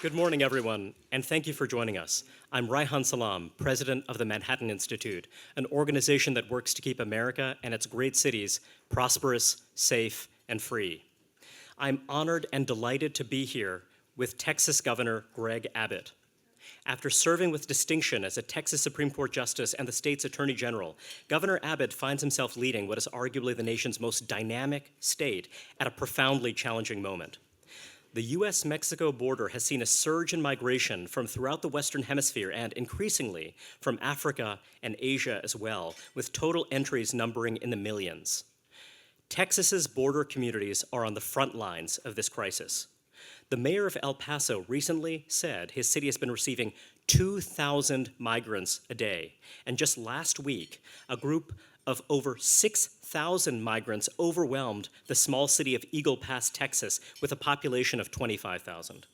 Good morning, everyone, and thank you for joining us. I'm Raihan Salam, president of the Manhattan Institute, an organization that works to keep America and its great cities prosperous, safe, and free. I'm honored and delighted to be here with Texas Governor Greg Abbott. After serving with distinction as a Texas Supreme Court Justice and the state's Attorney General, Governor Abbott finds himself leading what is arguably the nation's most dynamic state at a profoundly challenging moment. The US-Mexico border has seen a surge in migration from throughout the Western Hemisphere and, increasingly, from Africa and Asia as well, with total entries numbering in the millions. Texas's border communities are on the front lines of this crisis. The mayor of El Paso recently said his city has been receiving 2,000 migrants a day, and just last week, a group of over 6,000 migrants overwhelmed the small city of Eagle Pass, Texas, with a population of 25,000.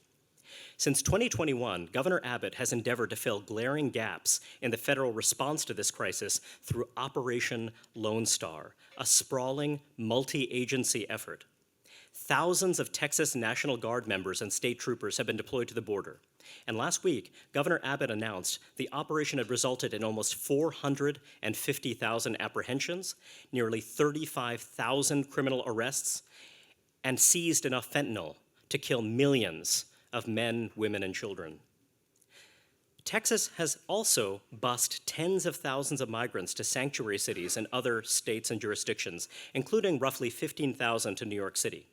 Since 2021, Governor Abbott has endeavored to fill glaring gaps in the federal response to this crisis through Operation Lone Star, a sprawling, multi-agency effort. Thousands of Texas National Guard members and state troopers have been deployed to the border. And last week, Governor Abbott announced the operation had resulted in almost 450,000 apprehensions, nearly 35,000 criminal arrests, and seized enough fentanyl to kill millions of men, women, and children. Texas has also bused tens of thousands of migrants to sanctuary cities in other states and jurisdictions, including roughly 15,000 to New York City.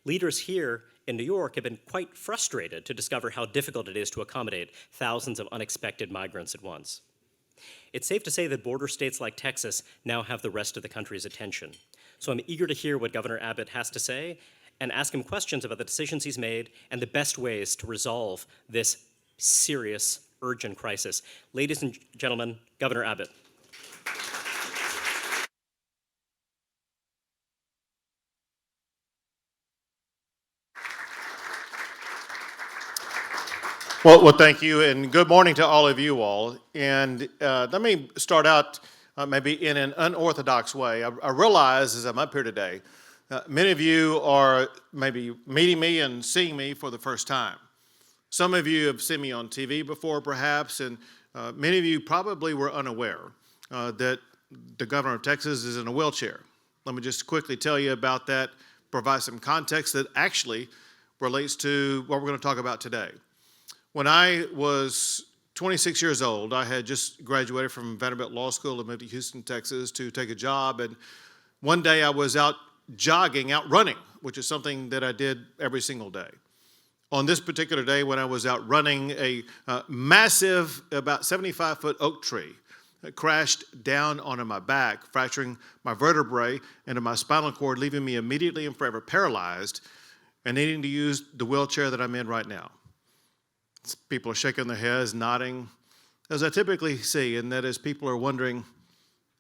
Leaders here in New York have been quite frustrated to discover how difficult it is to accommodate thousands of unexpected migrants at once. It's safe to say that border states like Texas now have the rest of the country's attention. So I'm eager to hear what Governor Abbott has to say and ask him questions about the decisions he's made and the best ways to resolve this serious, urgent crisis. Ladies and gentlemen, Governor Abbott. Well, thank you, and good morning to all of you all. And let me start out maybe in an unorthodox way. I realize as I'm up here today, many of you are maybe meeting me and seeing me for the first time. Some of you have seen me on TV before, perhaps, and many of you probably were unaware that the governor of Texas is in a wheelchair. Let me just quickly tell you about that, provide some context that actually relates to what we're going to talk about today. When I was 26 years old, I had just graduated from Vanderbilt Law School and moved to Houston, Texas to take a job. And one day I was out jogging, out running, which is something that I did every single day. On this particular day when I was out running, a massive, about 75-foot oak tree crashed down onto my back, fracturing my vertebrae into my spinal cord, leaving me immediately and forever paralyzed and needing to use the wheelchair that I'm in right now. People are shaking their heads, nodding, as I typically see, and that is people are wondering,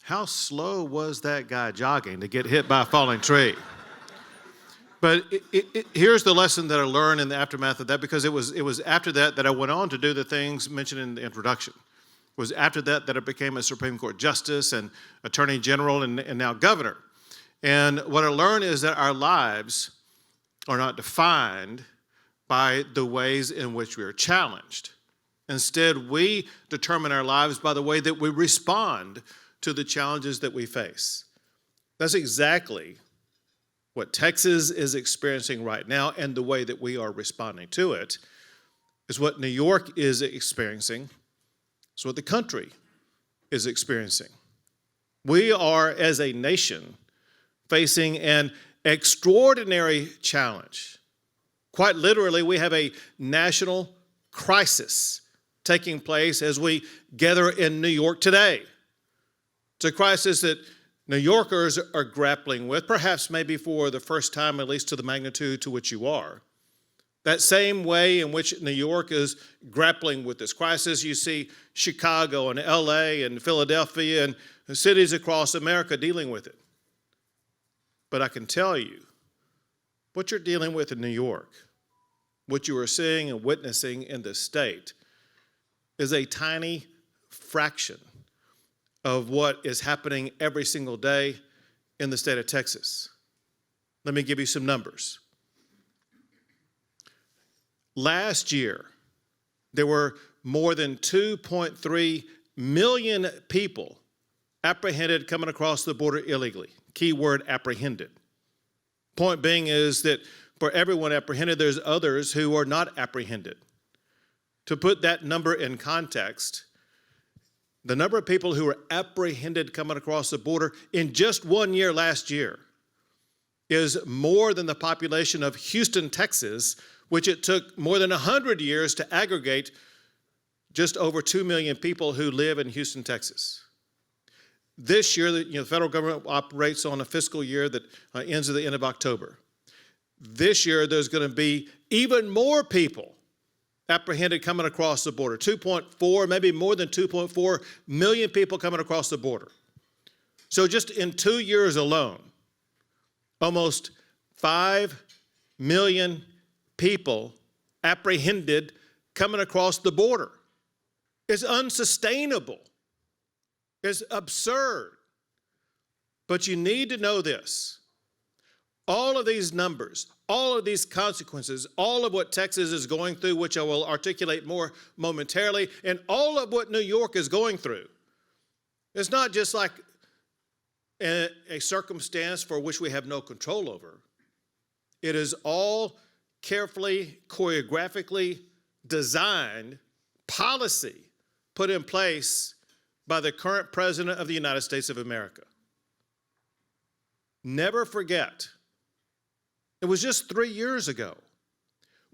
how slow was that guy jogging to get hit by a falling tree? But here's the lesson that I learned in the aftermath of that, because it was after that that I went on to do the things mentioned in the introduction. It was after that that I became a Supreme Court Justice and Attorney General and now Governor. And what I learned is that our lives are not defined by the ways in which we are challenged. Instead, we determine our lives by the way that we respond to the challenges that we face. That's exactly what Texas is experiencing right now, and the way that we are responding to it is what New York is experiencing. It's what the country is experiencing. We are, as a nation, facing an extraordinary challenge. Quite literally, we have a national crisis taking place as we gather in New York today. It's a crisis that New Yorkers are grappling with, perhaps maybe for the first time, at least to the magnitude to which you are. That same way in which New York is grappling with this crisis, you see Chicago and LA and Philadelphia and cities across America dealing with it. But I can tell you, what you're dealing with in New York, what you are seeing and witnessing in the state, is a tiny fraction of what is happening every single day in the state of Texas. Let me give you some numbers. last year, there were more than 2.3 million people apprehended coming across the border illegally. Key word, apprehended. Point being is that for everyone apprehended, there's others who are not apprehended. To put that number in context, the number of people who were apprehended coming across the border in just 1 year last year is more than the population of Houston, Texas, which it took more than 100 years to aggregate just over 2 million people who live in Houston, Texas. This year, the federal government operates on a fiscal year that ends at the end of October. This year, there's going to be even more people apprehended coming across the border. 2.4, maybe more than 2.4 million people coming across the border. So just in 2 years alone, almost 5 million people apprehended coming across the border. It's unsustainable. It's absurd. But you need to know this. All of these numbers, all of these consequences, all of what Texas is going through, which I will articulate more momentarily, and all of what New York is going through, it's not just like a circumstance for which we have no control over. It is all carefully, choreographically designed policy put in place by the current President of the United States of America. Never forget, it was just 3 years ago,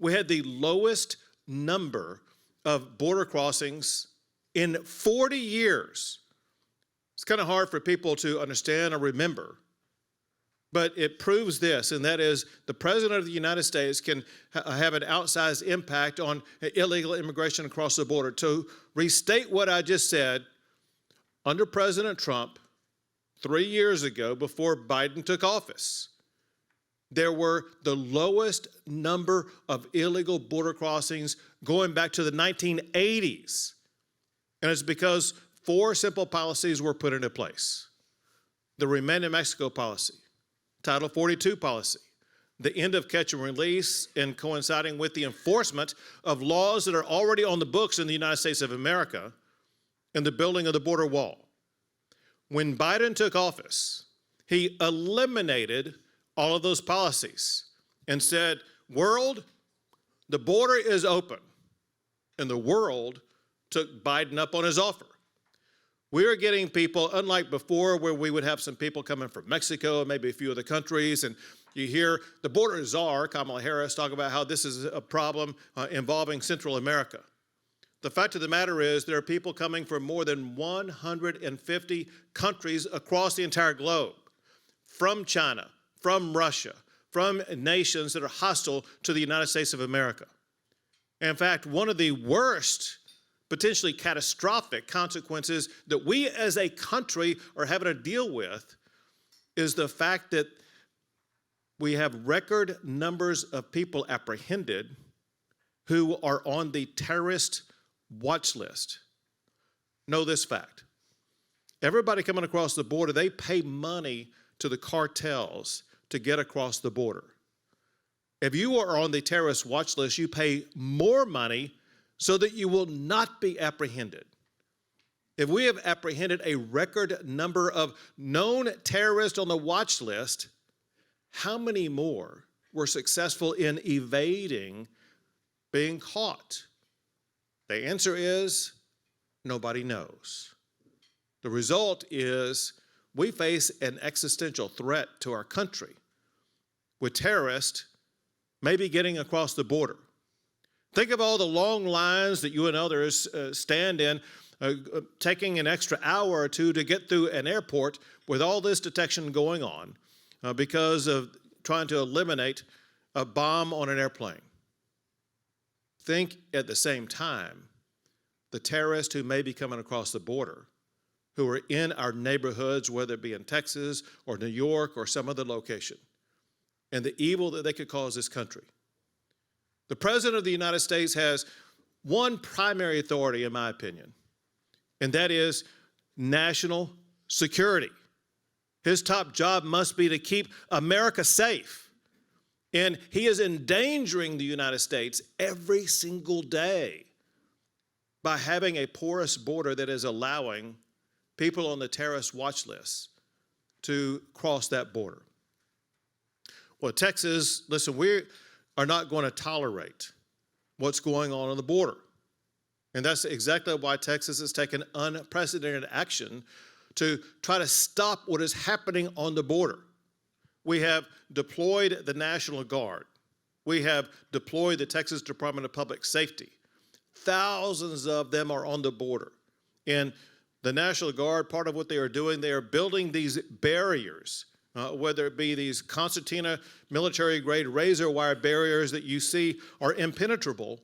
we had the lowest number of border crossings in 40 years. It's kind of hard for people to understand or remember, but it proves this, and that is the President of the United States can have an outsized impact on illegal immigration across the border. To restate what I just said, under President Trump, 3 years ago, before Biden took office, there were the lowest number of illegal border crossings going back to the 1980s. And it's because 4 simple policies were put into place. The Remain in Mexico policy, Title 42 policy, the end of catch and release, and coinciding with the enforcement of laws that are already on the books in the United States of America, and the building of the border wall. When Biden took office, he eliminated all of those policies and said, world, the border is open. And the world took Biden up on his offer. We are getting people, unlike before where we would have some people coming from Mexico and maybe a few other countries, and you hear the border czar, Kamala Harris, talk about how this is a problem involving Central America. The fact of the matter is there are people coming from more than 150 countries across the entire globe, from China, from Russia, from nations that are hostile to the United States of America. In fact, one of the worst, potentially catastrophic consequences that we as a country are having to deal with is the fact that we have record numbers of people apprehended who are on the terrorist watch list. Know this fact. Everybody coming across the border, they pay money to the cartels to get across the border. If you are on the terrorist watch list, you pay more money so that you will not be apprehended. If we have apprehended a record number of known terrorists on the watch list, how many more were successful in evading being caught? The answer is nobody knows. The result is we face an existential threat to our country with terrorists maybe getting across the border. Think of all the long lines that you and others stand in, taking an extra hour or two to get through an airport with all this detection going on because of trying to eliminate a bomb on an airplane. Think at the same time the terrorists who may be coming across the border, who are in our neighborhoods, whether it be in Texas or New York or some other location, and the evil that they could cause this country. The President of the United States has one primary authority, in my opinion, and that is national security. His top job must be to keep America safe. And he is endangering the United States every single day by having a porous border that is allowing people on the terrorist watch list to cross that border. Well, Texas, listen, we are not going to tolerate what's going on the border. And that's exactly why Texas has taken unprecedented action to try to stop what is happening on the border. We have deployed the National Guard. We have deployed the Texas Department of Public Safety. Thousands of them are on the border. And the National Guard, part of what they are doing, they are building these barriers, whether it be these concertina military-grade razor wire barriers that you see are impenetrable.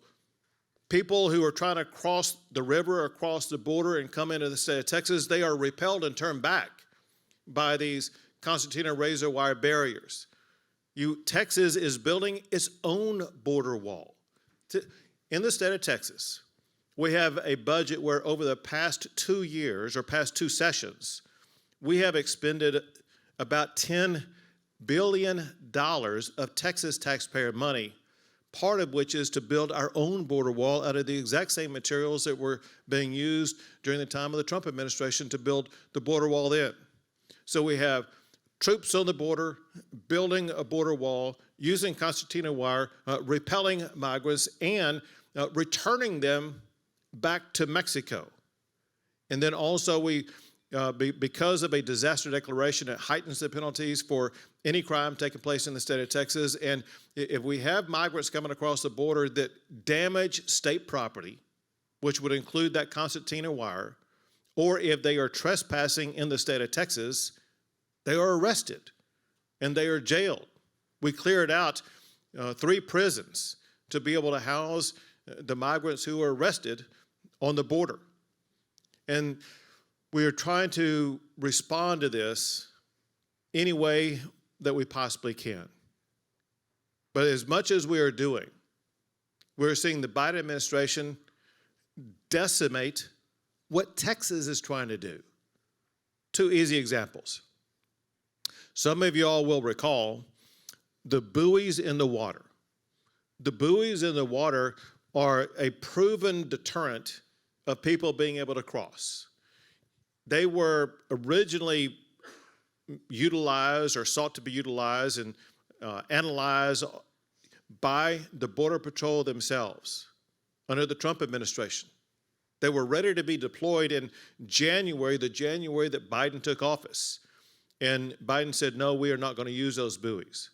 People who are trying to cross the river or cross the border and come into the state of Texas, they are repelled and turned back by these concertina razor wire barriers. Texas is building its own border wall. In the state of Texas, we have a budget where over the past 2 years or past 2 sessions, we have expended about $10 billion of Texas taxpayer money, part of which is to build our own border wall out of the exact same materials that were being used during the time of the Trump administration to build the border wall then. So we have troops on the border, building a border wall, using concertina wire, repelling migrants, and returning them back to Mexico. And then also because of a disaster declaration, it heightens the penalties for any crime taking place in the state of Texas. And if we have migrants coming across the border that damage state property, which would include that concertina wire, or if they are trespassing in the state of Texas, they are arrested and they are jailed. We cleared out 3 prisons to be able to house the migrants who are arrested on the border. And we are trying to respond to this any way that we possibly can. But as much as we are doing, we're seeing the Biden administration decimate what Texas is trying to do. 2 easy examples. Some of you all will recall the buoys in the water. The buoys in the water are a proven deterrent of people being able to cross. They were originally utilized or sought to be utilized and analyzed by the Border Patrol themselves under the Trump administration. They were ready to be deployed in January, the January that Biden took office. And Biden said, no, we are not going to use those buoys.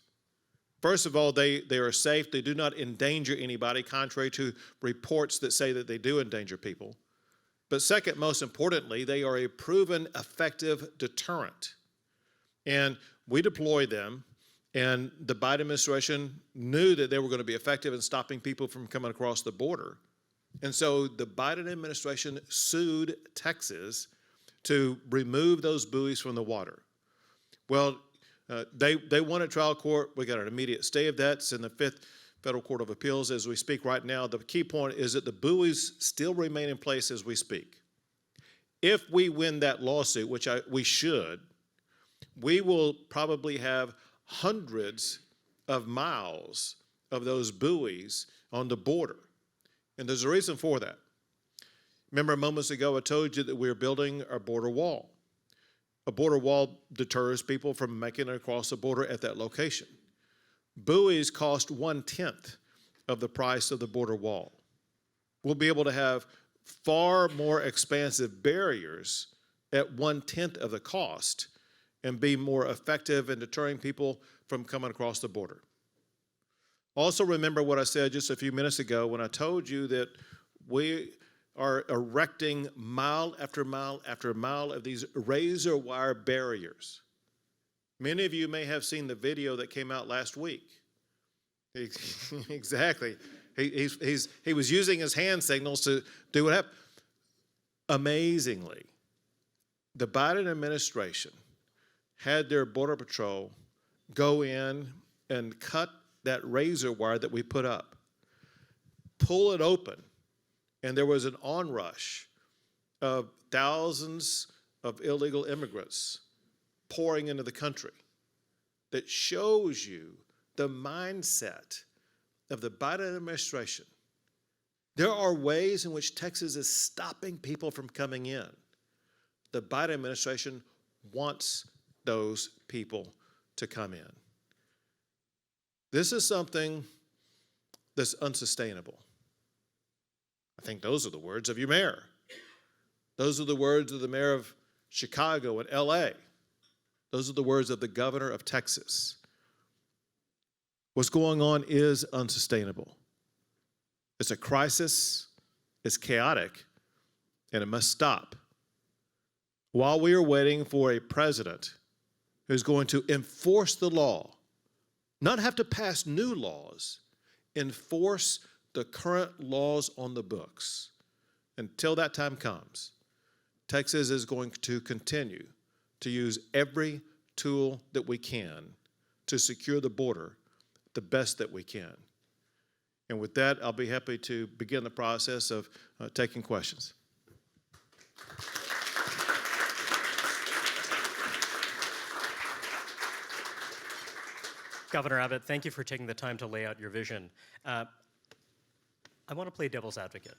First of all, they are safe. They do not endanger anybody, contrary to reports that say that they do endanger people. But second, most importantly, they are a proven effective deterrent. And we deployed them, and the Biden administration knew that they were going to be effective in stopping people from coming across the border. And so the Biden administration sued Texas to remove those buoys from the water. Well, they won at trial court. We got an immediate stay of that. It's in the 5th Federal Court of Appeals as we speak right now. The key point is that the buoys still remain in place as we speak. If we win that lawsuit, which we should, we will probably have hundreds of miles of those buoys on the border. And there's a reason for that. Remember moments ago I told you that we are building a border wall. A border wall deters people from making it across the border at that location. Buoys cost 1/10 of the price of the border wall. We'll be able to have far more expansive barriers at 1/10 of the cost and be more effective in deterring people from coming across the border. Also remember what I said just a few minutes ago when I told you that we are erecting mile after mile after mile of these razor wire barriers. Many of you may have seen the video that came out last week. Exactly. He was using his hand signals to do what happened. Amazingly, the Biden administration had their Border Patrol go in and cut that razor wire that we put up, pull it open, and there was an onrush of thousands of illegal immigrants pouring into the country. That shows you the mindset of the Biden administration. There are ways in which Texas is stopping people from coming in. The Biden administration wants those people to come in. This is something that's unsustainable. I think those are the words of your mayor. Those are the words of the mayor of Chicago and LA. Those are the words of the governor of Texas. What's going on is unsustainable. It's a crisis, it's chaotic, and it must stop. While we are waiting for a president who's going to enforce the law, not have to pass new laws, enforce the current laws on the books. Until that time comes, Texas is going to continue to use every tool that we can to secure the border the best that we can. And with that, I'll be happy to begin the process of taking questions. Governor Abbott, thank you for taking the time to lay out your vision. I want to play devil's advocate.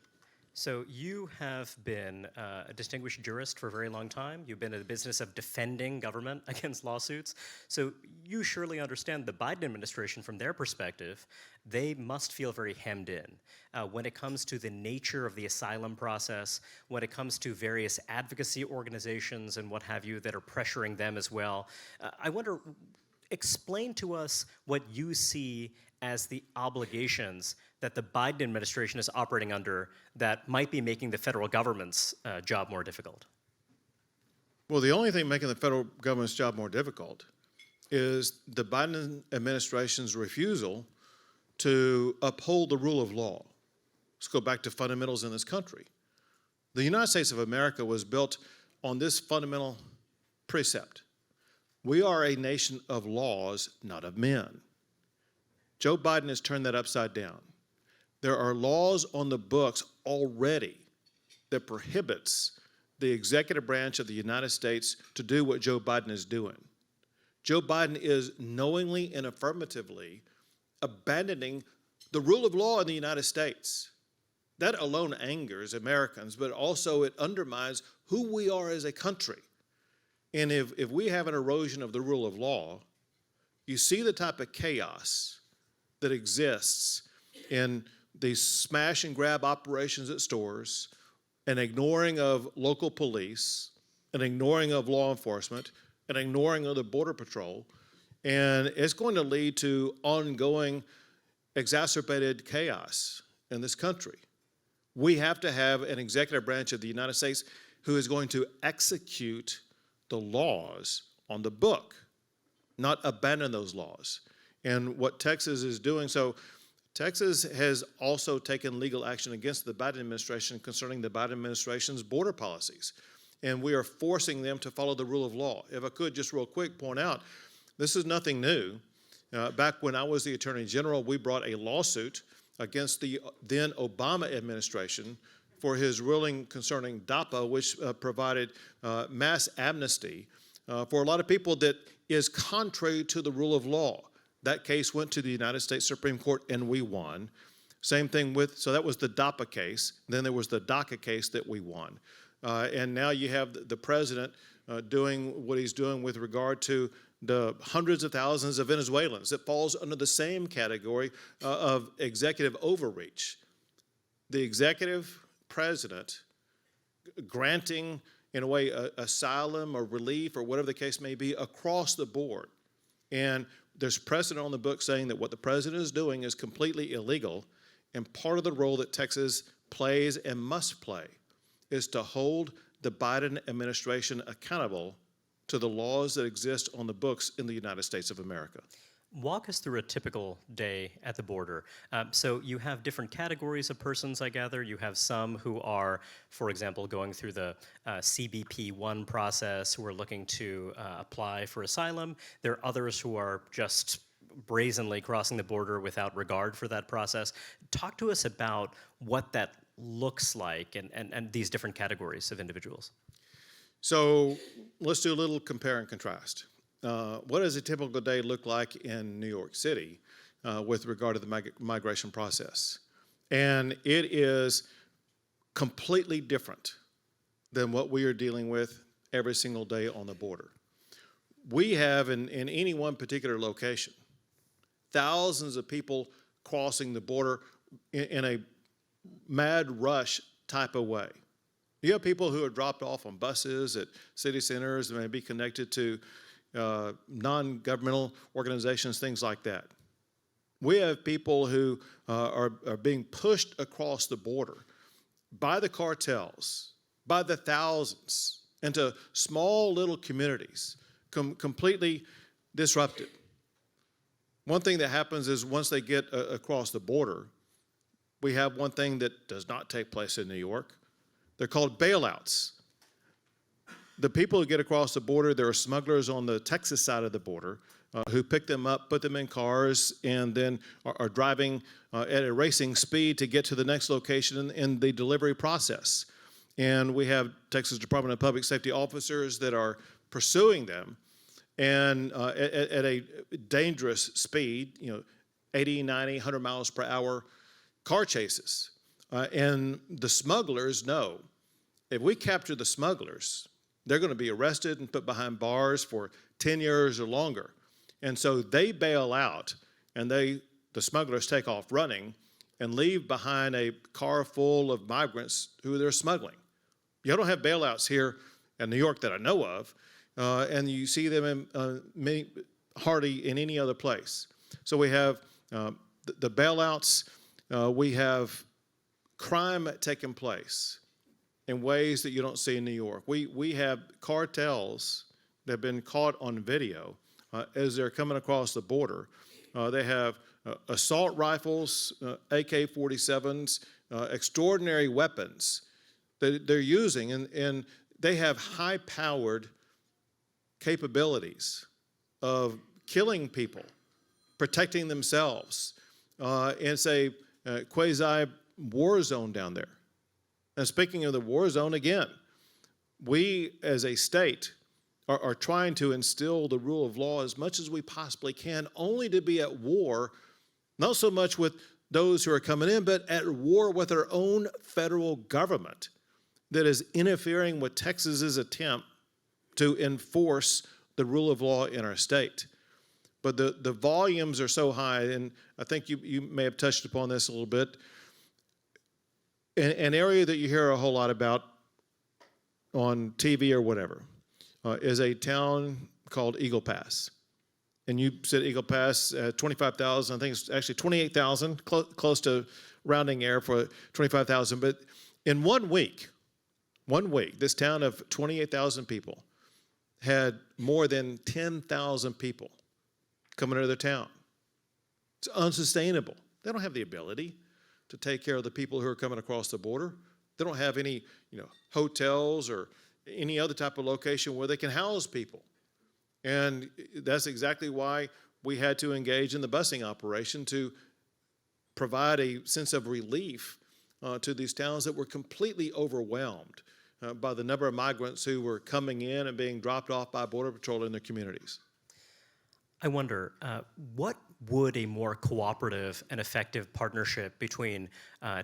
So you have been a distinguished jurist for a very long time. You've been in the business of defending government against lawsuits. So you surely understand the Biden administration from their perspective. They must feel very hemmed in when it comes to the nature of the asylum process, when it comes to various advocacy organizations and what have you that are pressuring them as well. I wonder, explain to us what you see as the obligations that the Biden administration is operating under that might be making the federal government's job more difficult? Well, the only thing making the federal government's job more difficult is the Biden administration's refusal to uphold the rule of law. Let's go back to fundamentals in this country. The United States of America was built on this fundamental precept. We are a nation of laws, not of men. Joe Biden has turned that upside down. There are laws on the books already that prohibits the executive branch of the United States to do what Joe Biden is doing. Joe Biden is knowingly and affirmatively abandoning the rule of law in the United States. That alone angers Americans, but also it undermines who we are as a country. And if we have an erosion of the rule of law, you see the type of chaos that exists in these smash and grab operations at stores, an ignoring of local police, an ignoring of law enforcement, an ignoring of the Border Patrol, and it's going to lead to ongoing exacerbated chaos in this country. We have to have an executive branch of the United States who is going to execute the laws on the book, not abandon those laws. And what Texas is doing, so Texas has also taken legal action against the Biden administration concerning the Biden administration's border policies. And we are forcing them to follow the rule of law. If I could just real quick point out, this is nothing new. Back when I was the Attorney General, we brought a lawsuit against the then Obama administration for his ruling concerning DAPA, which provided mass amnesty for a lot of people that is contrary to the rule of law. That case went to the United States Supreme Court and we won. Same thing with, so that was the DAPA case. Then there was the DACA case that we won. And now you have the president doing what he's doing with regard to the hundreds of thousands of Venezuelans that falls under the same category of executive overreach. The executive president granting, in a way, asylum or relief or whatever the case may be across the board. And there's precedent on the book saying that what the president is doing is completely illegal, and part of the role that Texas plays and must play is to hold the Biden administration accountable to the laws that exist on the books in the United States of America. Walk us through a typical day at the border. So you have different categories of persons, I gather. You have some who are, for example, going through the CBP-1 process, who are looking to apply for asylum. There are others who are just brazenly crossing the border without regard for that process. Talk to us about what that looks like and these different categories of individuals. So let's do a little compare and contrast. what does a typical day look like in New York City with regard to the migration process? And it is completely different than what we are dealing with every single day on the border. We have, in any one particular location, thousands of people crossing the border in a mad rush type of way. You have people who are dropped off on buses at city centers and may be connected to non-governmental organizations, things like that. We have people who are being pushed across the border by the cartels, by the thousands, into small little communities, completely disrupted. One thing that happens is once they get across the border, we have one thing that does not take place in New York. They're called bailouts. The people who get across the border, there are smugglers on the Texas side of the border who pick them up, put them in cars, and then are driving at a racing speed to get to the next location in the delivery process. And we have Texas Department of Public Safety officers that are pursuing them and at a dangerous speed, 80, 90, 100 miles per hour car chases. And the smugglers know if we capture the smugglers, they're going to be arrested and put behind bars for 10 years or longer. And so they bail out, and the smugglers take off running and leave behind a car full of migrants who they're smuggling. You don't have bailouts here in New York that I know of, and you see them in hardly in any other place. So we have the bailouts. We have crime taking place in ways that you don't see in New York. We have cartels that have been caught on video as they're coming across the border. They have assault rifles, AK-47s, extraordinary weapons that they're using, and they have high-powered capabilities of killing people, protecting themselves. It's a quasi-war zone down there. And speaking of the war zone, again, we as a state are trying to instill the rule of law as much as we possibly can, only to be at war, not so much with those who are coming in, but at war with our own federal government that is interfering with Texas's attempt to enforce the rule of law in our state. But the volumes are so high, and I think you may have touched upon this a little bit. An area that you hear a whole lot about on TV or whatever is a town called Eagle Pass. And you said Eagle Pass, 25,000, I think it's actually 28,000, close to rounding error for 25,000. But in 1 week, this town of 28,000 people had more than 10,000 people coming into their town. It's unsustainable. They don't have the ability to take care of the people who are coming across the border. They don't have any, hotels or any other type of location where they can house people. And that's exactly why we had to engage in the busing operation to provide a sense of relief to these towns that were completely overwhelmed by the number of migrants who were coming in and being dropped off by Border Patrol in their communities. I wonder, what would a more cooperative and effective partnership between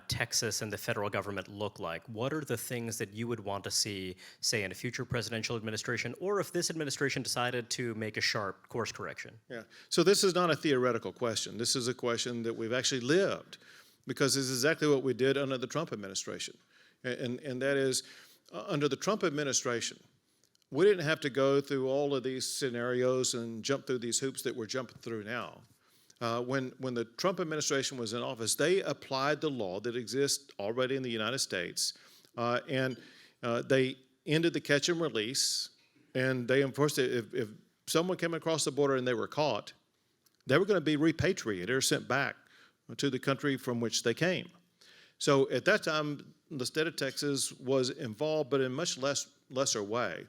Texas and the federal government look like? What are the things that you would want to see, say, in a future presidential administration, or if this administration decided to make a sharp course correction? Yeah, so this is not a theoretical question. This is a question that we've actually lived, because this is exactly what we did under the Trump administration. And that is, under the Trump administration, we didn't have to go through all of these scenarios and jump through these hoops that we're jumping through now. When the Trump administration was in office, they applied the law that exists already in the United States, and they ended the catch and release, and they enforced it. If someone came across the border and they were caught, they were going to be repatriated or sent back to the country from which they came. So at that time, the state of Texas was involved, but in much lesser way,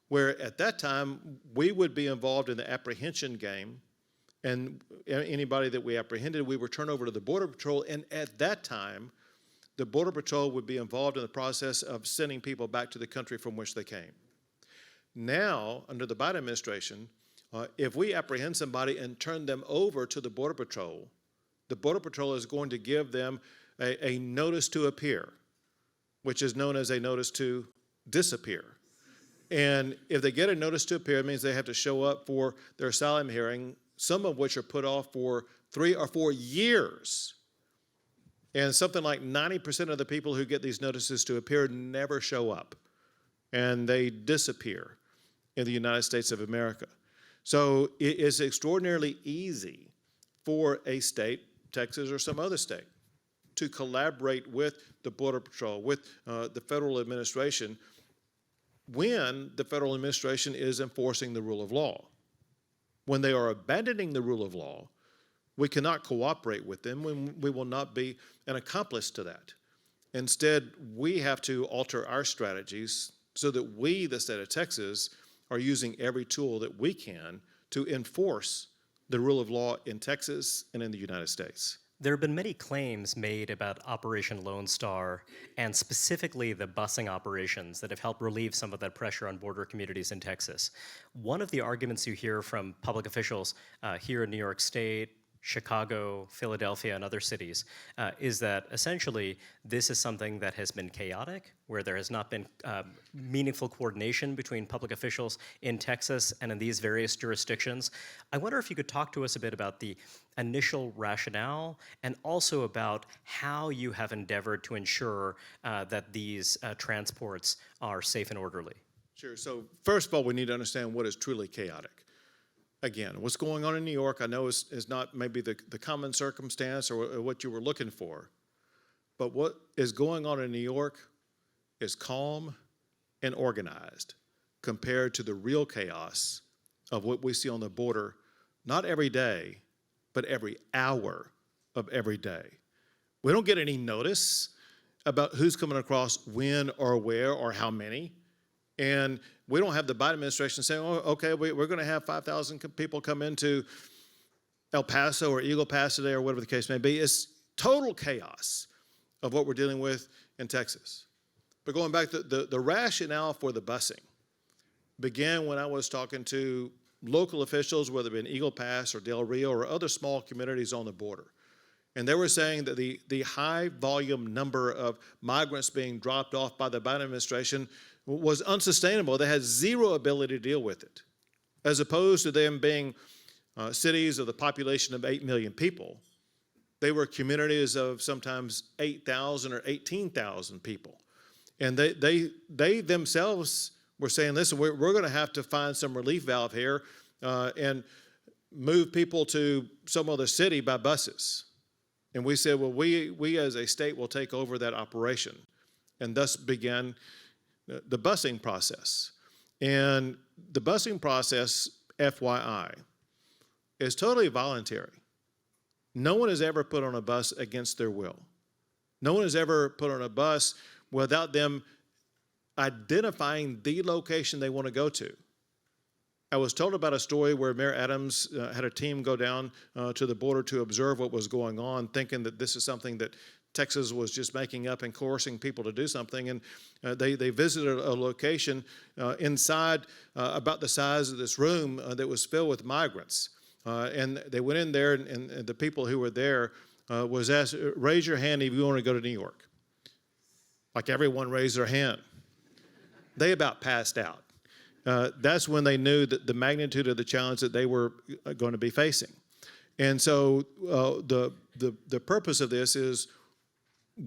where at that time, we would be involved in the apprehension game, and anybody that we apprehended, we were turned over to the Border Patrol, and at that time, the Border Patrol would be involved in the process of sending people back to the country from which they came. Now, under the Biden administration, If we apprehend somebody and turn them over to the Border Patrol, the Border Patrol is going to give them a notice to appear, which is known as a notice to disappear. And if they get a notice to appear, it means they have to show up for their asylum hearing, some of which are put off for 3 or 4 years. And something like 90% of the people who get these notices to appear never show up, and they disappear in the United States of America. So it is extraordinarily easy for a state, Texas or some other state, to collaborate with the Border Patrol, with the federal administration, when the federal administration is enforcing the rule of law. When they are abandoning the rule of law, we cannot cooperate with them when we will not be an accomplice to that. Instead, we have to alter our strategies so that we, the state of Texas, are using every tool that we can to enforce the rule of law in Texas and in the United States. There have been many claims made about Operation Lone Star and specifically the busing operations that have helped relieve some of that pressure on border communities in Texas. One of the arguments you hear from public officials here in New York State, Chicago, Philadelphia, and other cities, is that essentially this is something that has been chaotic, where there has not been meaningful coordination between public officials in Texas and in these various jurisdictions. I wonder if you could talk to us a bit about the initial rationale and also about how you have endeavored to ensure that these transports are safe and orderly. Sure. So first of all, we need to understand what is truly chaotic. Again, what's going on in New York, I know is not maybe the common circumstance or what you were looking for, but what is going on in New York is calm and organized compared to the real chaos of what we see on the border, not every day, but every hour of every day. We don't get any notice about who's coming across when or where or how many. And we don't have the Biden administration saying, oh, okay, we're going to have 5,000 people come into El Paso or Eagle Pass today or whatever the case may be. It's total chaos of what we're dealing with in Texas. But going back, the rationale for the busing began when I was talking to local officials, whether it be in Eagle Pass or Del Rio or other small communities on the border. And they were saying that the high volume number of migrants being dropped off by the Biden administration was unsustainable. They had zero ability to deal with it. As opposed to them being cities of the population of 8 million people, they were communities of sometimes 8,000 or 18,000 people. And they themselves were saying, listen, we're going to have to find some relief valve here and move people to some other city by buses. And we said, well, we as a state will take over that operation. And thus began the busing process. And the busing process, FYI, is totally voluntary. No one is ever put on a bus against their will. No one is ever put on a bus without them identifying the location they want to go to. I was told about a story where Mayor Adams had a team go down to the border to observe what was going on, thinking that this is something that Texas was just making up and coercing people to do something. And they visited a location inside about the size of this room that was filled with migrants. And they went in there, and the people who were there was asked, raise your hand if you want to go to New York. Like everyone raised their hand. They about passed out. That's when they knew that the magnitude of the challenge that they were going to be facing. And so the purpose of this is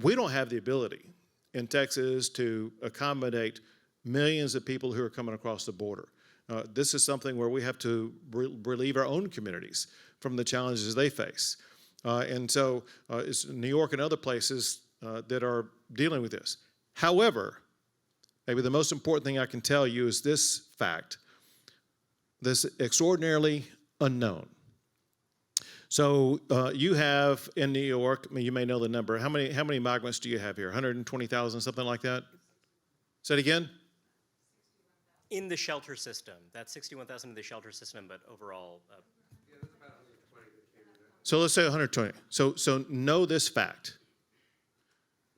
we don't have the ability in Texas to accommodate millions of people who are coming across the border. This is something where we have to relieve our own communities from the challenges they face. And so it's New York and other places that are dealing with this. However, maybe the most important thing I can tell you is this fact, this extraordinarily unknown. So you have in New York, I mean, you may know the number. How many migrants do you have here? 120,000, something like that? Say it again? In the shelter system. That's 61,000 in the shelter system, but overall. Yeah, that's about 120 that came in. So let's say 120. So know this fact.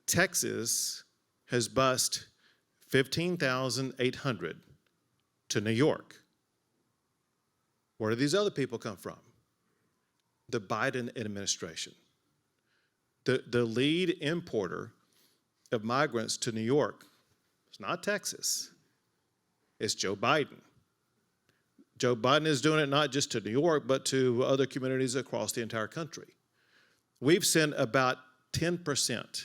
Texas has bused 15,800 to New York. Where do these other people come from? The Biden administration. The lead importer of migrants to New York, it's not Texas, it's Joe Biden. Joe Biden is doing it not just to New York, but to other communities across the entire country. We've sent about 10%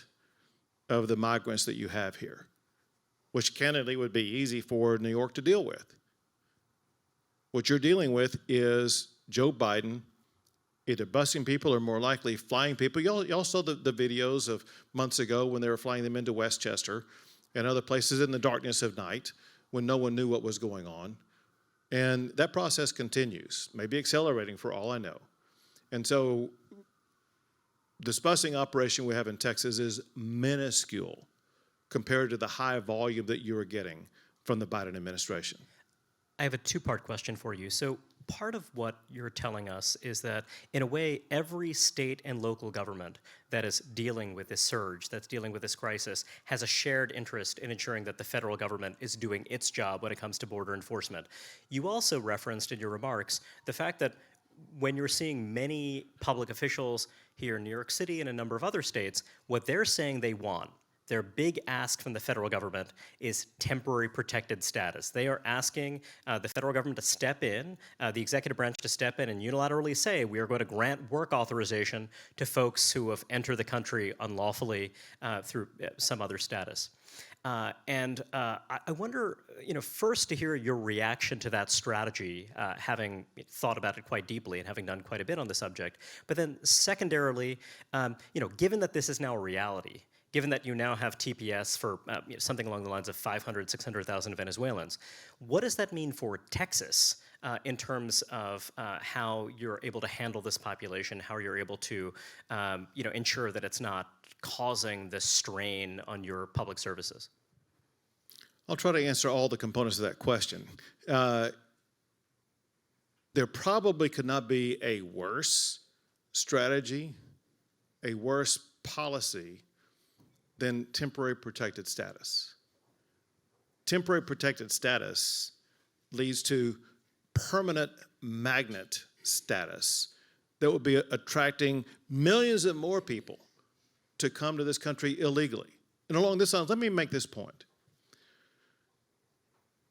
of the migrants that you have here, which candidly would be easy for New York to deal with. What you're dealing with is Joe Biden either busing people or more likely flying people. Y'all saw the videos of months ago when they were flying them into Westchester and other places in the darkness of night when no one knew what was going on. And that process continues, maybe accelerating for all I know. And so this busing operation we have in Texas is minuscule compared to the high volume that you are getting from the Biden administration. I have a two-part question for you. So part of what you're telling us is that, in a way, every state and local government that is dealing with this surge, that's dealing with this crisis, has a shared interest in ensuring that the federal government is doing its job when it comes to border enforcement. You also referenced in your remarks the fact that when you're seeing many public officials here in New York City and a number of other states, what they're saying they want, their big ask from the federal government, is temporary protected status. They are asking the federal government to step in, the executive branch to step in and unilaterally say, we are going to grant work authorization to folks who have entered the country unlawfully through some other status. I wonder, first to hear your reaction to that strategy, having thought about it quite deeply and having done quite a bit on the subject. But then secondarily, given that this is now a reality, given that you now have TPS for something along the lines of 500, 600,000 Venezuelans, what does that mean for Texas in terms of how you're able to handle this population, how you're able to ensure that it's not causing this strain on your public services? I'll try to answer all the components of that question. There probably could not be a worse strategy, a worse policy than temporary protected status. Temporary protected status leads to permanent magnet status that would be attracting millions of more people to come to this country illegally. And along this line, let me make this point.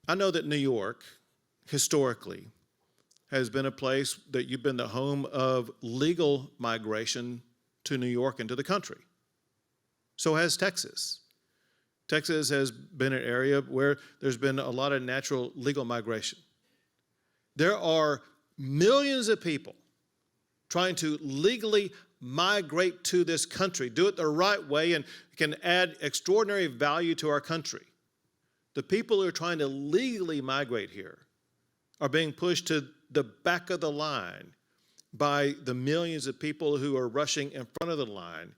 I know that New York, historically, has been a place that you've been the home of legal migration to New York and to the country. So has Texas. Texas has been an area where there's been a lot of natural legal migration. There are millions of people trying to legally migrate to this country, do it the right way, and can add extraordinary value to our country. The people who are trying to legally migrate here are being pushed to the back of the line by the millions of people who are rushing in front of the line,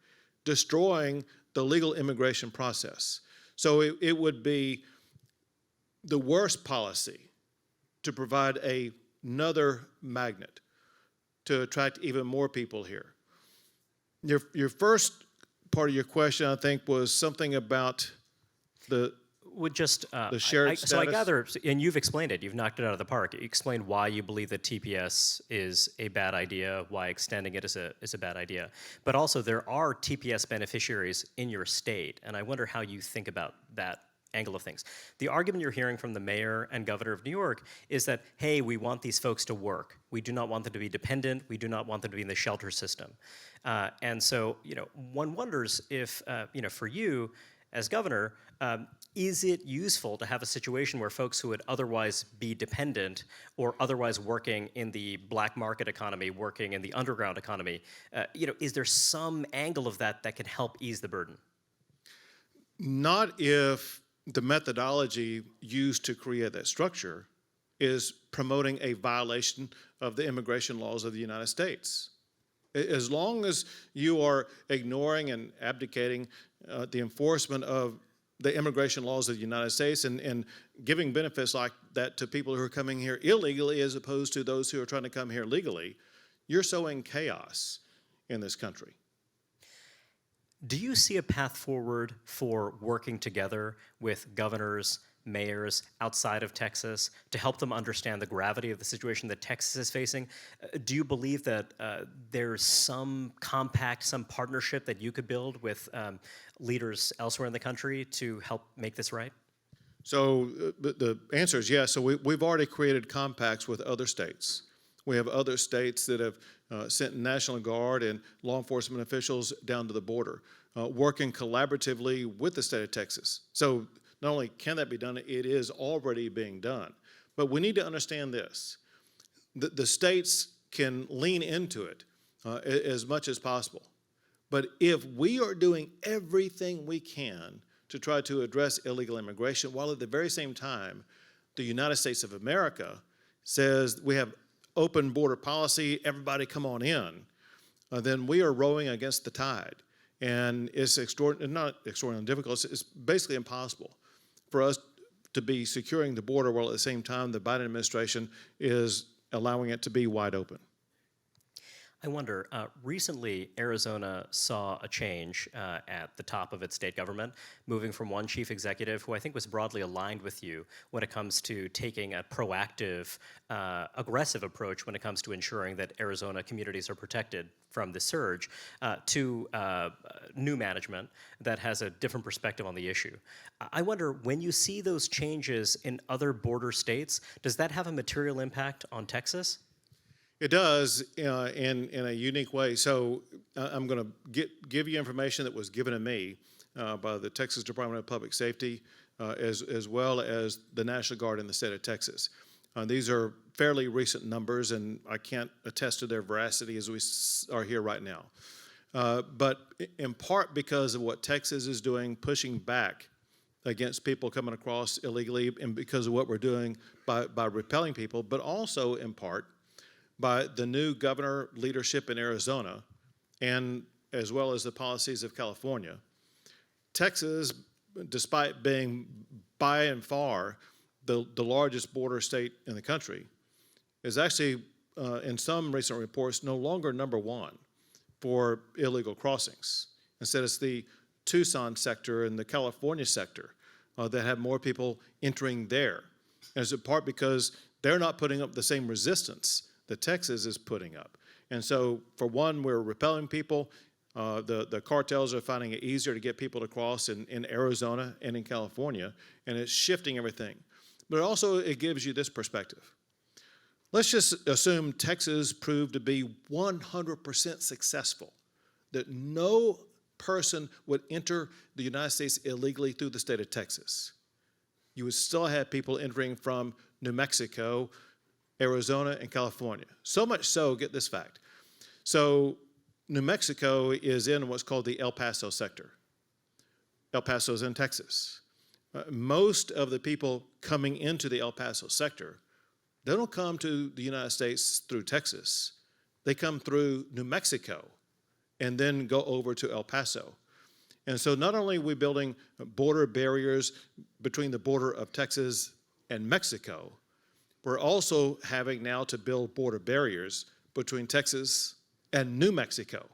destroying the legal immigration process. So it would be the worst policy to provide another magnet to attract even more people here. Your first part of your question, I think, was something about the shared status. So I gather, and you've explained it, you've knocked it out of the park. You explained why you believe that TPS is a bad idea, why extending it is a bad idea. But also there are TPS beneficiaries in your state, and I wonder how you think about that angle of things. The argument you're hearing from the mayor and governor of New York is that, hey, we want these folks to work. We do not want them to be dependent. We do not want them to be in the shelter system. And so, one wonders if, for you as governor, is it useful to have a situation where folks who would otherwise be dependent or otherwise working in the black market economy, working in the underground economy, is there some angle of that that can help ease the burden? Not if the methodology used to create that structure is promoting a violation of the immigration laws of the United States. As long as you are ignoring and abdicating the enforcement of the immigration laws of the United States and giving benefits like that to people who are coming here illegally as opposed to those who are trying to come here legally, you're sowing chaos in this country. Do you see a path forward for working together with governors, mayors outside of Texas to help them understand the gravity of the situation that Texas is facing. Do you believe that there's some compact, some partnership that you could build with leaders elsewhere in the country to help make this right? So the answer is yes. So we've already created compacts with other states. We have other states that have sent National Guard and law enforcement officials down to the border, working collaboratively with the state of Texas. So not only can that be done, it is already being done. But we need to understand this. The states can lean into it as much as possible. But if we are doing everything we can to try to address illegal immigration, while at the very same time, the United States of America says we have open border policy, everybody come on in, then we are rowing against the tide. And it's not extraordinarily difficult, it's basically impossible for us to be securing the border while at the same time the Biden administration is allowing it to be wide open. I wonder, recently Arizona saw a change at the top of its state government, moving from one chief executive who I think was broadly aligned with you when it comes to taking a proactive, aggressive approach when it comes to ensuring that Arizona communities are protected from the surge, to new management that has a different perspective on the issue. I wonder, when you see those changes in other border states, does that have a material impact on Texas? It does in a unique way. So I'm going to give you information that was given to me by the Texas Department of Public Safety, as well as the National Guard in the state of Texas. These are fairly recent numbers, and I can't attest to their veracity as we are here right now. But in part because of what Texas is doing, pushing back against people coming across illegally, and because of what we're doing by repelling people, but also in part by the new governor leadership in Arizona, and as well as the policies of California. Texas, despite being by and far the largest border state in the country, is actually, in some recent reports, no longer number one for illegal crossings. Instead, it's the Tucson sector and the California sector that have more people entering there. And it's in part because they're not putting up the same resistance that Texas is putting up. And so, for one, we're repelling people. The cartels are finding it easier to get people to cross in Arizona and in California, and it's shifting everything. But also, it gives you this perspective. Let's just assume Texas proved to be 100% successful, that no person would enter the United States illegally through the state of Texas. You would still have people entering from New Mexico, Arizona, and California. So much so, get this fact. So New Mexico is in what's called the El Paso sector. El Paso is in Texas. Most of the people coming into the El Paso sector, they don't come to the United States through Texas. They come through New Mexico and then go over to El Paso. And so not only are we building border barriers between the border of Texas and Mexico, we're also having now to build border barriers between Texas and New Mexico.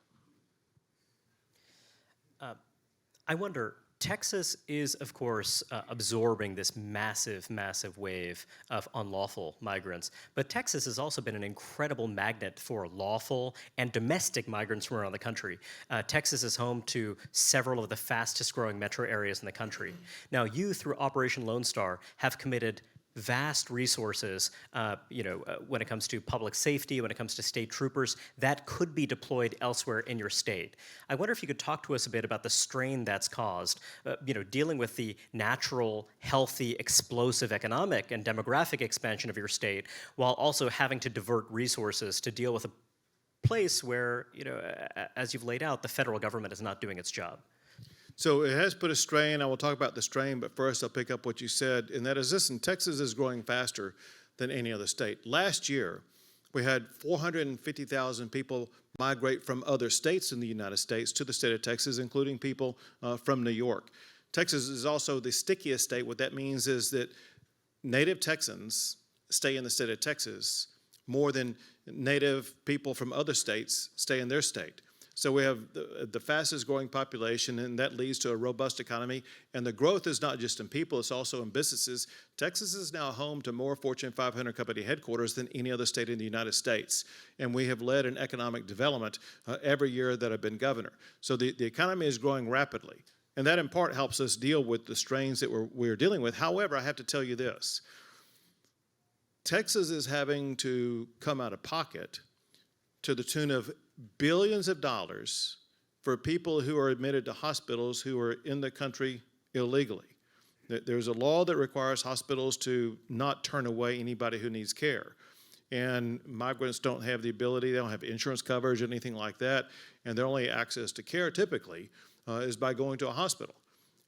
I wonder, Texas is, of course, absorbing this massive, massive wave of unlawful migrants. But Texas has also been an incredible magnet for lawful and domestic migrants from around the country. Texas is home to several of the fastest growing metro areas in the country. Now, you, through Operation Lone Star, have committed vast resources, when it comes to public safety, when it comes to state troopers, that could be deployed elsewhere in your state. I wonder if you could talk to us a bit about the strain that's caused, dealing with the natural, healthy, explosive economic and demographic expansion of your state, while also having to divert resources to deal with a place where, as you've laid out, the federal government is not doing its job. So it has put a strain. I will talk about the strain, but first I'll pick up what you said, and that is this: and Texas is growing faster than any other state. Last year, we had 450,000 people migrate from other states in the United States to the state of Texas, including people from New York. Texas is also the stickiest state. What that means is that native Texans stay in the state of Texas more than native people from other states stay in their state. So we have the fastest growing population, and that leads to a robust economy. And the growth is not just in people, it's also in businesses. Texas is now home to more Fortune 500 company headquarters than any other state in the United States. And we have led in economic development every year that I've been governor. So the economy is growing rapidly. And that in part helps us deal with the strains that we're dealing with. However, I have to tell you this. Texas is having to come out of pocket to the tune of billions of dollars for people who are admitted to hospitals who are in the country illegally. There's a law that requires hospitals to not turn away anybody who needs care. And migrants don't have the ability, they don't have insurance coverage or anything like that, and their only access to care typically is by going to a hospital.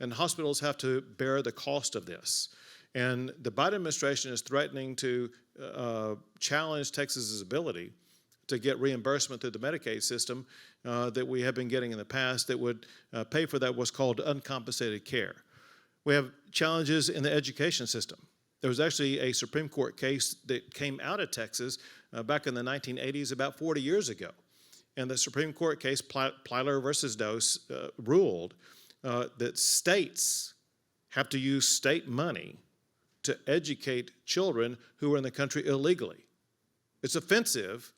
And hospitals have to bear the cost of this. And the Biden administration is threatening to challenge Texas's ability to get reimbursement through the Medicaid system that we have been getting in the past that would pay for that what's called uncompensated care. We have challenges in the education system. There was actually a Supreme Court case that came out of Texas back in the 1980s, about 40 years ago. And the Supreme Court case, Plyler versus Dose, ruled that states have to use state money to educate children who are in the country illegally. It's offensive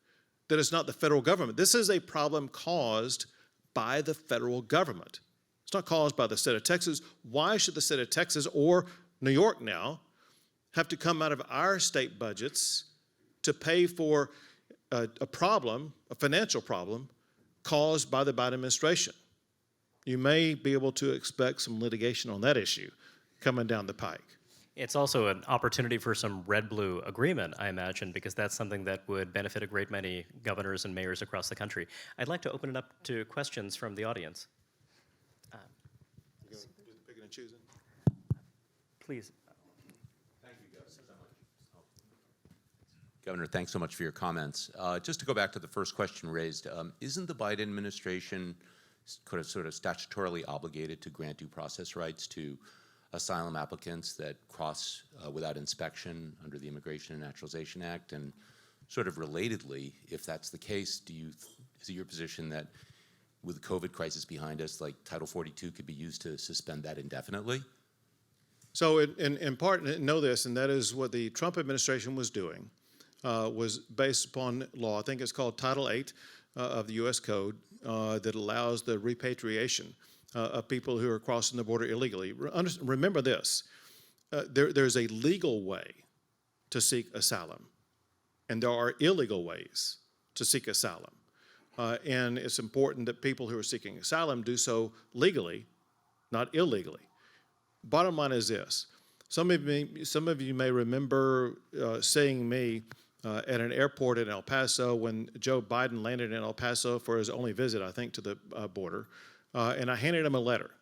that it's not the federal government. This is a problem caused by the federal government. It's not caused by the state of Texas. Why should the state of Texas or New York now have to come out of our state budgets to pay for a problem, a financial problem, caused by the Biden administration? You may be able to expect some litigation on that issue coming down the pike. It's also an opportunity for some red-blue agreement, I imagine, because that's something that would benefit a great many governors and mayors across the country. I'd like to open it up to questions from the audience. You do the picking and choosing? Please. Thank you, Governor, so much. Governor, thanks so much for your comments. Just to go back to the first question raised, isn't the Biden administration sort of statutorily obligated to grant due process rights to asylum applicants that cross without inspection under the Immigration and Naturalization Act? And sort of relatedly, if that's the case, is it your position that with the COVID crisis behind us, like Title 42 could be used to suspend that indefinitely? So in part, know this, and that is what the Trump administration was doing, was based upon law. I think it's called Title 8 of the U.S. Code that allows the repatriation of people who are crossing the border illegally. Remember this, there's a legal way to seek asylum, and there are illegal ways to seek asylum. And it's important that people who are seeking asylum do so legally, not illegally. Bottom line is this. Some of you may remember seeing me at an airport in El Paso when Joe Biden landed in El Paso for his only visit, I think, to the border. And I handed him a letter.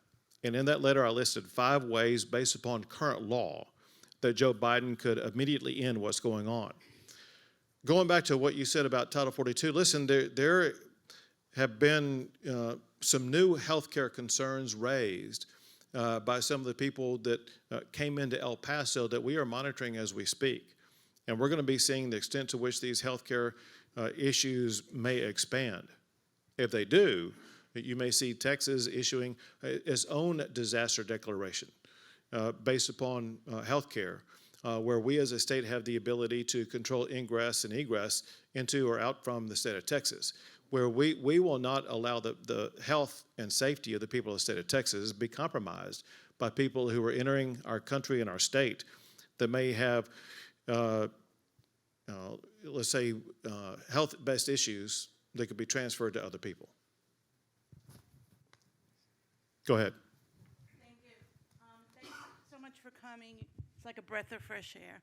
And in that letter, I listed 5 ways based upon current law that Joe Biden could immediately end what's going on. Going back to what you said about Title 42, listen, there have been some new healthcare concerns raised by some of the people that came into El Paso that we are monitoring as we speak. And we're going to be seeing the extent to which these healthcare issues may expand. If they do, you may see Texas issuing its own disaster declaration based upon healthcare, where we as a state have the ability to control ingress and egress into or out from the state of Texas, where we will not allow the health and safety of the people of the state of Texas be compromised by people who are entering our country and our state that may have, let's say, health-based issues that could be transferred to other people. Go ahead. Thank you. Thank you so much for coming. It's like a breath of fresh air.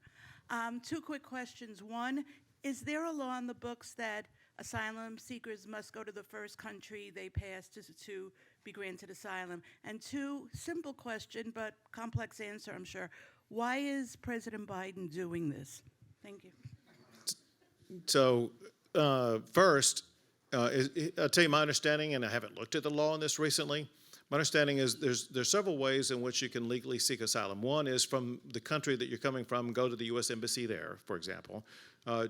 2 quick questions. One, is there a law in the books that asylum seekers must go to the first country they pass to be granted asylum? And 2, simple question, but complex answer, I'm sure. Why is President Biden doing this? Thank you. So first, I'll tell you my understanding, and I haven't looked at the law on this recently. My understanding is there's several ways in which you can legally seek asylum. One is from the country that you're coming from, go to the U.S. Embassy there, for example.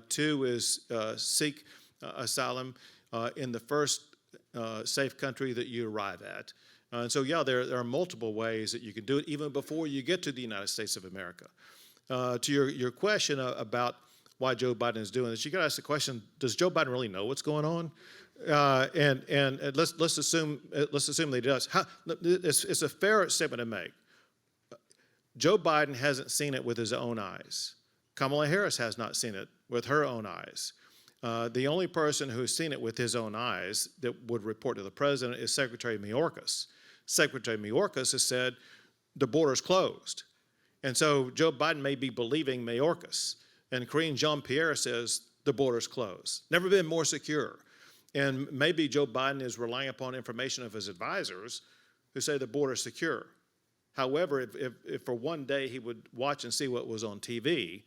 2 is seek asylum in the first safe country that you arrive at. And so, yeah, there are multiple ways that you can do it even before you get to the United States of America. To your question about why Joe Biden is doing this, you got to ask the question: does Joe Biden really know what's going on? And let's assume that he does. It's a fair statement to make. Joe Biden hasn't seen it with his own eyes. Kamala Harris has not seen it with her own eyes. The only person who's seen it with his own eyes that would report to the president is Secretary Mayorkas. Secretary Mayorkas has said the border's closed. And so Joe Biden may be believing Mayorkas. And Karine Jean-Pierre says the border's closed. Never been more secure. And maybe Joe Biden is relying upon information of his advisors who say the border's secure. However, if for one day he would watch and see what was on TV,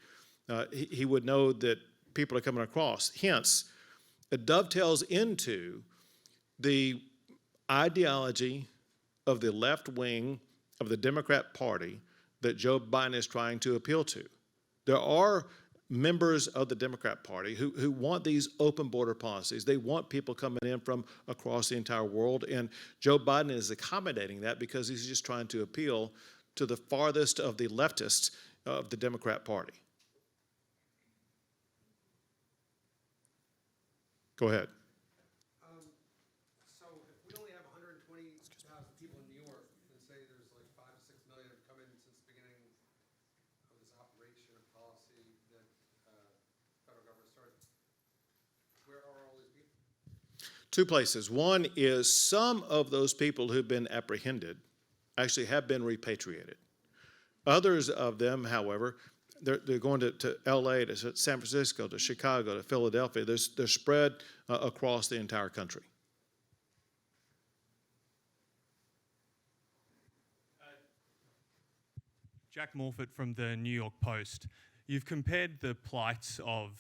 he would know that people are coming across. Hence, it dovetails into the ideology of the left wing of the Democrat Party that Joe Biden is trying to appeal to. There are members of the Democrat Party who want these open border policies. They want people coming in from across the entire world, and Joe Biden is accommodating that because he's just trying to appeal to the farthest of the leftists of the Democrat Party. Go ahead. So if we only have 120,000 people in New York, and say there's like 5 to 6 million have come in since the beginning of this operation or policy that federal government started, where are all these people? Two places. One is some of those people who've been apprehended actually have been repatriated. Others of them, however, they're going to L.A., to San Francisco, to Chicago, to Philadelphia. They're spread across the entire country. Jack Morford from the New York Post. You've compared the plight of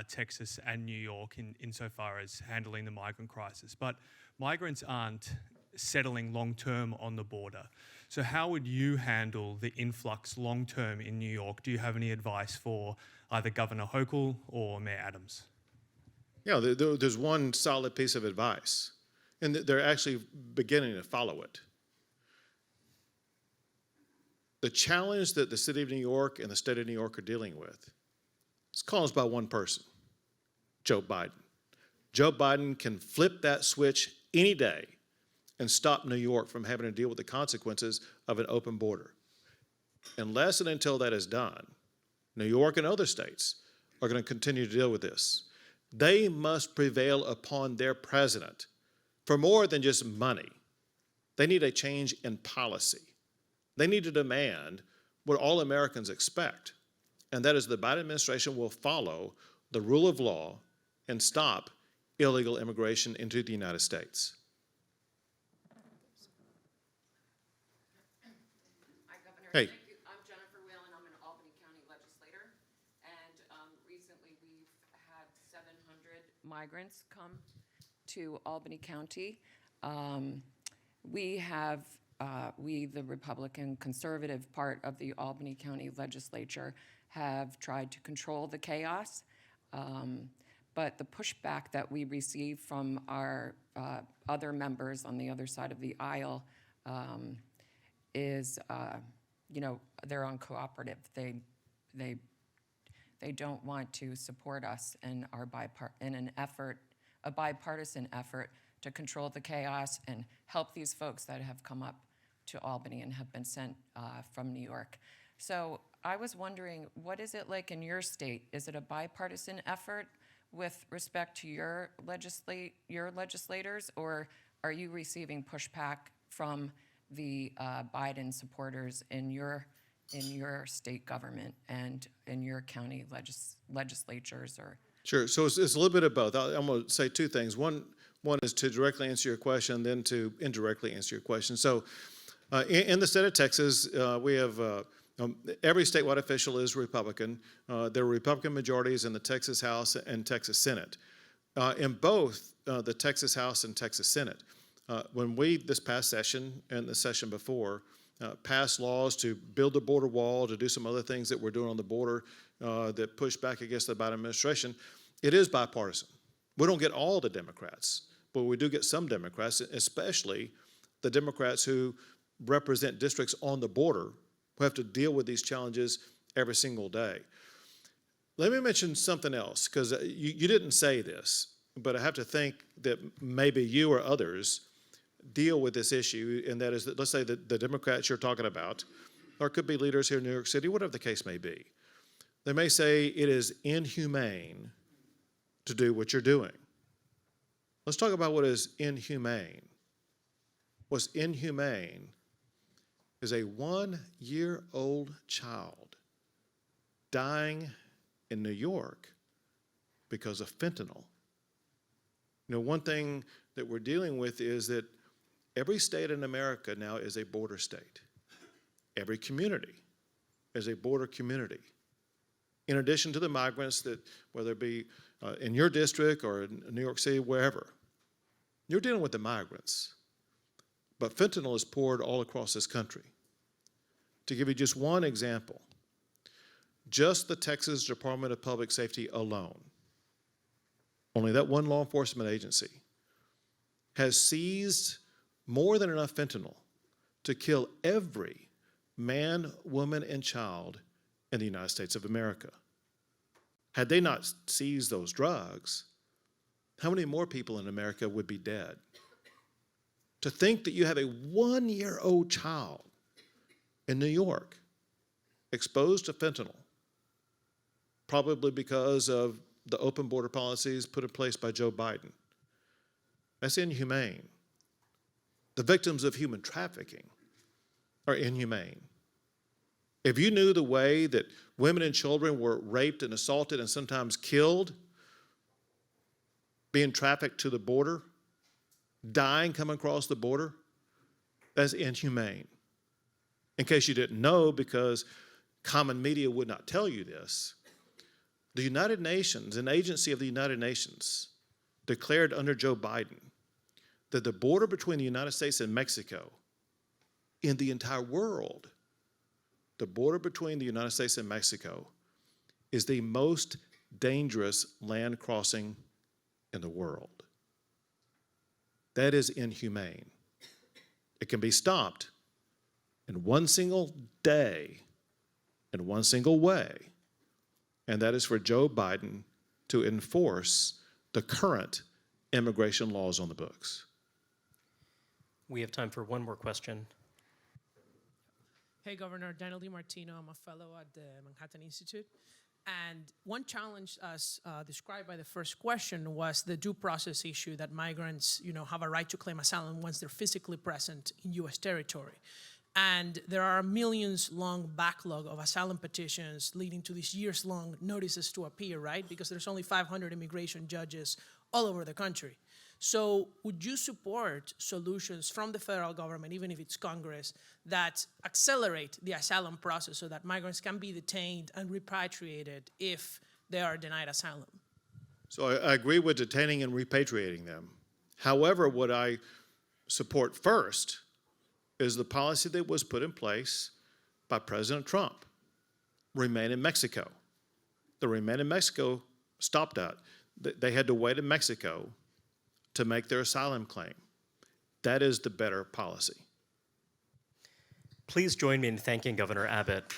Texas and New York insofar as handling the migrant crisis, but migrants aren't settling long-term on the border. So how would you handle the influx long-term in New York? Do you have any advice for either Governor Hochul or Mayor Adams? Yeah, there's one solid piece of advice, and they're actually beginning to follow it. The challenge that the city of New York and the state of New York are dealing with is caused by one person, Joe Biden. Joe Biden can flip that switch any day and stop New York from having to deal with the consequences of an open border. Unless and until that is done, New York and other states are going to continue to deal with this. They must prevail upon their president for more than just money. They need a change in policy. They need to demand what all Americans expect, and that is the Biden administration will follow the rule of law and stop illegal immigration into the United States. Hi, Governor. Hey. Thank you. I'm Jennifer Whalen. I'm an Albany County legislator. And recently we've had 700 migrants come to Albany County. We, the Republican conservative part of the Albany County legislature, have tried to control the chaos. But the pushback that we receive from our other members on the other side of the aisle is, they're uncooperative. They don't want to support us in our a bipartisan effort to control the chaos and help these folks that have come up to Albany and have been sent from New York. So I was wondering, what is it like in your state? Is it a bipartisan effort with respect to your legislators, or are you receiving pushback from the Biden supporters in your state government and in your county legislatures? Or Sure. So it's a little bit of both. I'm going to say two things. One is to directly answer your question, then to indirectly answer your question. So in the state of Texas, we have every statewide official is Republican. There are Republican majorities in the Texas House and Texas Senate. In both the Texas House and Texas Senate, when we, this past session and the session before, passed laws to build the border wall, to do some other things that we're doing on the border that push back against the Biden administration, it is bipartisan. We don't get all the Democrats, but we do get some Democrats, especially the Democrats who represent districts on the border, who have to deal with these challenges every single day. Let me mention something else, because you didn't say this, but I have to think that maybe you or others deal with this issue, and that is that, let's say that the Democrats you're talking about, or it could be leaders here in New York City, whatever the case may be, they may say it is inhumane to do what you're doing. Let's talk about what is inhumane. What's inhumane is a 1-year-old child dying in New York because of fentanyl. You know, one thing that we're dealing with is that every state in America now is a border state. Every community is a border community. In addition to the migrants that, whether it be in your district or in New York City, wherever, you're dealing with the migrants. But fentanyl is poured all across this country. To give you just one example, just the Texas Department of Public Safety alone, only that one law enforcement agency, has seized more than enough fentanyl to kill every man, woman, and child in the United States of America. Had they not seized those drugs, how many more people in America would be dead? To think that you have a 1-year-old child in New York exposed to fentanyl, probably because of the open border policies put in place by Joe Biden. That's inhumane. The victims of human trafficking are inhumane. If you knew the way that women and children were raped and assaulted and sometimes killed, being trafficked to the border, dying coming across the border, that's inhumane. In case you didn't know, because common media would not tell you this, the United Nations, an agency of the United Nations, declared under Joe Biden that the border between the United States and Mexico, in the entire world, the border between the United States and Mexico is the most dangerous land crossing in the world. That is inhumane. It can be stopped in one single day, in one single way, and that is for Joe Biden to enforce the current immigration laws on the books. We have time for one more question. Hey, Governor, Daniel DiMartino. I'm a fellow at the Manhattan Institute. And one challenge, as described by the first question, was the due process issue that migrants, have a right to claim asylum once they're physically present in U.S. territory. And there are a millions-long backlog of asylum petitions leading to these years-long notices to appear, right? Because there's only 500 immigration judges all over the country. So would you support solutions from the federal government, even if it's Congress, that accelerate the asylum process so that migrants can be detained and repatriated if they are denied asylum? So I agree with detaining and repatriating them. However, what I support first is the policy that was put in place by President Trump, remain in Mexico. The remain in Mexico stopped that. They had to wait in Mexico to make their asylum claim. That is the better policy. Please join me in thanking Governor Abbott.